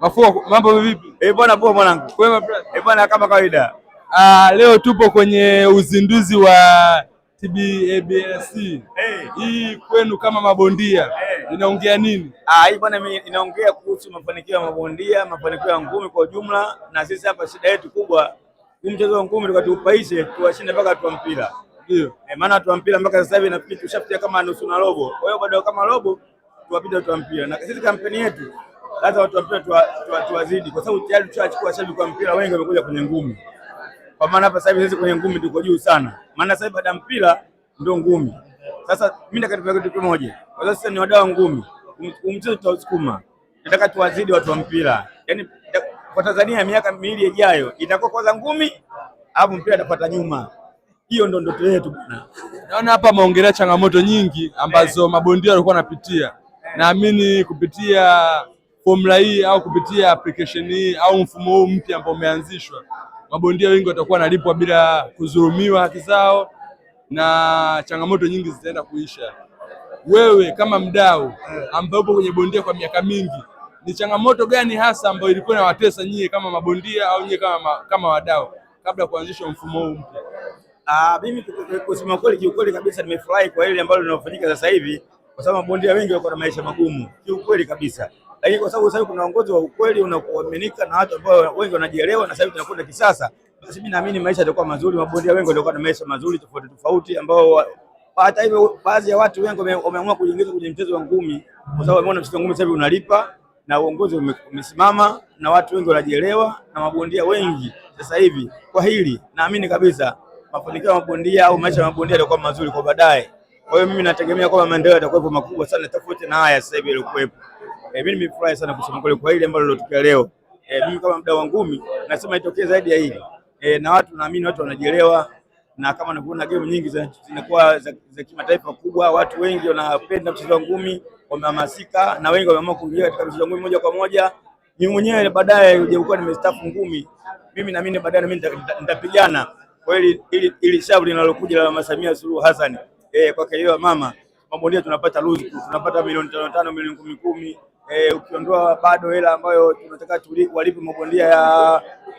Mafua, mambo vipi? Bwana poa mwanangu. Kwema brother. Bwana kama kawaida. Leo tupo kwenye uzinduzi wa TBABLC. Hii kwenu kama mabondia inaongea nini? Hii bwana inaongea kuhusu mafanikio ya mabondia, mafanikio ya ngumi kwa ujumla, na sisi hapa shida yetu kubwa huu mchezo wa ngumi tukatupaishe tuwashinde mpaka watu wa mpira. Ndio. Maana watu wa mpira mpaka sasa hivi nafikiri tushafikia kama nusu na robo. Kwa hiyo bado kama robo tuwapite watu wa mpira. Na sisi kampeni yetu lazima watu wa mpira tuwazidi kwa sababu tayari tushachukua washabiki wa mpira wengi wamekuja kwenye ngumi. Kwa maana hapa sasa hivi sisi kwenye ngumi tuko juu sana. Maana sasa hivi baada ya mpira ndio ngumi. Sasa mimi nataka kitu kimoja. Kwa sababu sasa ni wadau wa ngumi. Mchezo tutausukuma. Nataka tuwazidi watu wa mpira. Yaani kwa Tanzania miaka miwili ijayo itakuwa kwanza ngumi hapo mpira atapata nyuma. Hiyo ndio ndoto yetu bwana. Naona hapa maongelea changamoto nyingi ambazo mabondia walikuwa wanapitia. Naamini kupitia formula hii au kupitia application hii au mfumo huu mpya ambao umeanzishwa, mabondia wengi watakuwa wanalipwa bila kudhulumiwa haki zao na changamoto nyingi zitaenda kuisha. Wewe kama mdau ambaye upo kwenye bondia kwa miaka mingi, ni changamoto gani hasa ambayo ilikuwa inawatesa nyie kama mabondia au nyie kama wadau kabla kuanzisha mfumo huu mpya? Mimi kusema kweli, kiukweli kabisa nimefurahi kwa ile ambalo linafanyika sasa hivi, kwa sababu mabondia wengi wako na maisha magumu kiukweli kabisa, lakini kwa sababu sasa kuna uongozi wa ukweli unaoaminika na watu ambao wengi wanajielewa, na sasa hivi tunakwenda kisasa, basi mimi naamini maisha yatakuwa mazuri. Mabondia wengi watakuwa na maisha mazuri tofauti ambao hata hivyo baadhi ya watu wengi wameamua kujiingiza kwenye mchezo wa ngumi kwa sababu wameona mchezo wa ngumi sasa hivi unalipa na uongozi umesimama na watu wengi wanajielewa, na mabondia wengi sasa hivi kwa hili naamini kabisa mafanikio ya mabondia au maisha ya mabondia yatakuwa mazuri kwa baadaye. Kwa hiyo mimi nategemea kwamba maendeleo yatakuwa makubwa sana tofauti na haya sasa hivi yaliokuwepo. Mimi nimefurahi sana kusema kweli kwa hili ambalo lilotokea leo. Mimi kama mdau wa ngumi nasema itokee zaidi ya hili. Na watu naamini watu wanajielewa, na kama unavyoona game nyingi zinakuwa za kimataifa kubwa, watu wengi wanapenda mchezo wa ngumi, wamehamasika na wengi wameamua kuingia katika mchezo wa ngumi moja kwa moja. Mimi mwenyewe baadaye nilikuwa nimestaafu ngumi. Mimi naamini baadaye mimi nitapigana kwa ili shauri linalokuja la Mama Samia Suluhu Hassan. Kwa hiyo mama, mabondia tunapata ruzuku, tunapata milioni 5 milioni 10. Ukiondoa bado hela ambayo tunataka walipe mabondia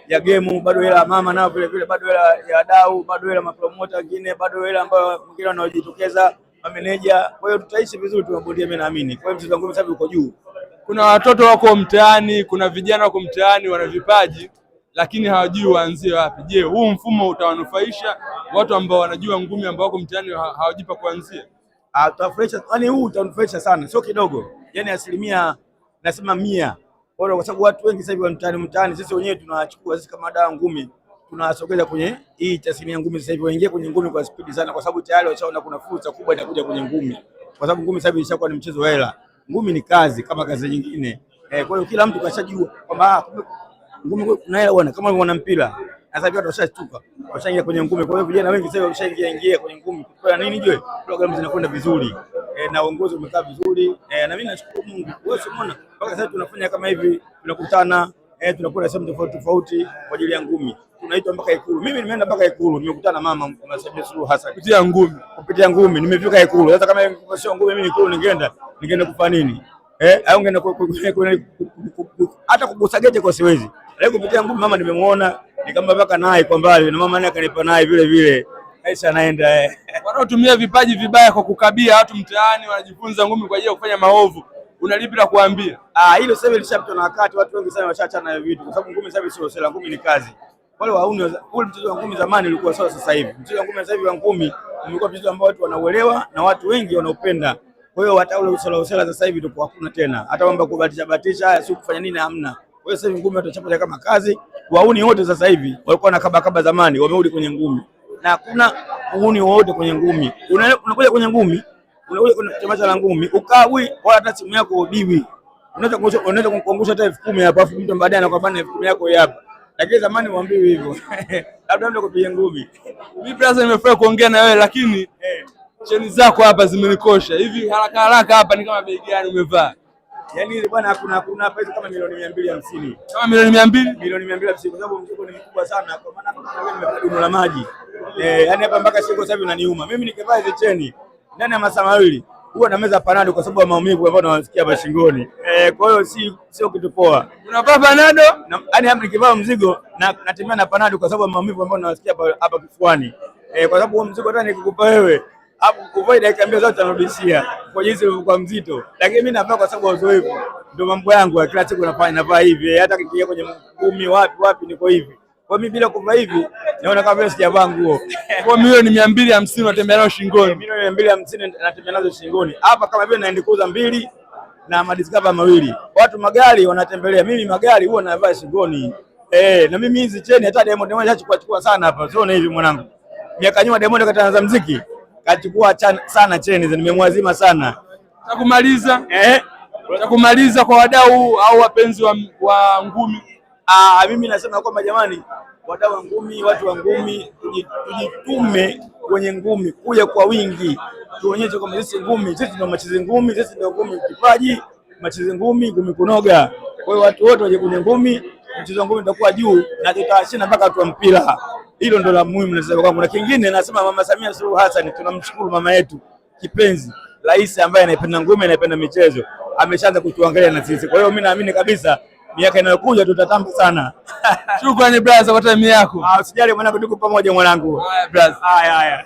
ya game, bado hela mama nao vile vile, bado hela ya dau, bado hela mapromoter wengine, bado hela ambayo mwingine wanaojitokeza mameneja. Kwa hiyo tutaishi vizuri tu mabondia, mimi naamini. Kwa hiyo mchezo wa ngumi sasa uko juu. Kuna watoto wako mtaani, kuna vijana wako mtaani wana vipaji lakini hawajui waanzie wapi. Je, huu mfumo utawanufaisha watu ambao wanajua ngumi ambao wako mtaani hawajipa kuanzia? Utafurahisha, yani huu utanufaisha sana, sio kidogo. Yani asilimia nasema 100. Kwa sababu watu wengi sasa hivi wa mtaani sisi wenyewe tunachukua sisi kama dawa ngumi tunasogeza kwenye hii tasnia ngumi. Sasa hivi waingie kwenye ngumi kwa spidi sana, kwa sababu tayari washaona kuna fursa kubwa inakuja kwenye ngumi, kwa sababu ngumi sasa hivi ishakuwa ni mchezo wa hela. Ngumi ni kazi kama kazi nyingine. Kwa hiyo kila mtu kashajua kwamba ngumi kuna hela bwana, kama wana mpira. Sasa hivi watu washashtuka, washaingia kwenye ngumi. Kwa hiyo vijana wengi sasa washaingia kwenye ngumi. Kwa nini je? Programu zinakwenda vizuri. Na uongozi umekaa vizuri. Na mimi nashukuru Mungu. Wewe umeona mpaka sasa tunafanya kama hivi, tunakutana, tunakwenda sehemu tofauti kwa ajili ya ngumi. Tunaitwa mpaka Ikulu. Mimi nimeenda mpaka Ikulu, nimekutana na mama Samia Suluhu Hassan kupitia ngumi. Nimefika Ikulu. Sasa kama sio ngumi mimi Ikulu ningeenda kufanya nini? Au ungeenda hata kugusa gete kwa siwezi. Leo kupitia ngumi mama nimemuona, nikamba mpaka naye kwa mbali, na mama naye akanipa naye vile vile. Aisha anaenda. Wanaotumia vipaji vibaya kwa kukabia watu mtaani wanajifunza ngumi kwa ajili ya kufanya maovu, unalipi la kuambia? Hilo sasa lishapitwa na wakati, watu wengi sana washaachana na vitu, kwa sababu ngumi sasa sio sela, ngumi ni kazi. Wale wauni ule mchezo wa ngumi zamani ulikuwa sawa, sasa hivi mchezo wa ngumi sasa hivi wa ngumi umekuwa mchezo ambao watu wanauelewa na watu wengi wanaupenda. Kwa hiyo hata ule usela sasa hivi tuko hakuna tena, hata mambo kubatisha si kufanya nini hamna. Kwa hiyo sasa hivi ngumi watu wachapa kama kazi. Wauni wote sasa hivi walikuwa na kaba zamani, wamerudi kwenye ngumi. Na hakuna uuni wote kwenye ngumi. Unakuja kwenye ngumi, unakuja kwenye tamasha la ngumi, ukabwi wala hata simu yako ubiwi. Unaweza kuangusha hata 10,000 hapa, afu mtu baadaye anakwambia 10,000 yako hapa. Lakini zamani waambiwi hivyo. Labda ndio kupiga ngumi. Mimi brother nimefurahi kuongea na wewe, lakini cheni zako hapa zimenikosha. Hivi haraka hapa ni kama bei gani umevaa? Yaani bwana kuna pesa kama milioni 250. Kama milioni 200? Milioni 250 kwa sababu mzigo ni mkubwa sana, kwa maana hapa nimebeba dumu la maji. Yaani hapa mpaka shingo sasa hivi unaniuma. Mimi nikivaa hizo cheni ndani ya masaa mawili huwa nameza panado kwa sababu ya maumivu ambayo nawasikia hapa shingoni. Kwa hiyo sio kitu poa. Unavaa panado? Yaani hapa nikivaa mzigo natembea na panado kwa sababu ya maumivu ambayo nawasikia hapa kifuani. Kwa sababu huo mzigo hata nikikupa wewe hapo kuvaa dakika mbili zote narudishia kwa jinsi ulivyokuwa mzito. Lakini mimi navaa kwa sababu ya uzoefu. Ndio mambo yangu ya kila siku navaa hivi. Hata nikiingia kwenye ngumi wapi niko hivi. Kwa mimi bila kuvaa hivi naona kama vile sijavaa nguo. Kwa milioni 250 unatembea nayo shingoni. Milioni 250 natembea nazo shingoni. Hapa kama vile naenda kuuza 2 na madiscover 2. Watu magari wanatembelea, mimi magari huwa navaa shingoni. Na mimi hizi cheni hata Diamond chukua sana hapa. Sio hivi mwanangu. Miaka nyuma Diamond kataanza muziki kachukua sana cheni, nimemwazima sana. Kumaliza kwa wadau au wapenzi wa ngumi. Mimi nasema kwamba jamani, wadau wa ngumi, watu wa ngumi, tujitume kwenye ngumi, kuja kwa wingi, tuonyeshe kwamba sisi ndio machizi ngumi, sisi ndio ngumi kipaji, machizi ngumi kunoga. Kwa hiyo watu wote waje kwenye ngumi, mchezo wa ngumi utakuwa juu na tutashinda mpaka watu wa mpira. Hilo ndo la muhimu nasema kwangu. Na kingine nasema Mama Samia Suluhu Hassan, tunamshukuru mama yetu kipenzi, rais ambaye anaipenda ngumi, anaipenda michezo, ameshaanza kutuangalia na sisi. Kwa hiyo mimi naamini kabisa miaka inayokuja tutatamba sana. Shukrani brother kwa time yako. Usijali mwanangu, tuko pamoja mwanangu. Haya brother. Haya.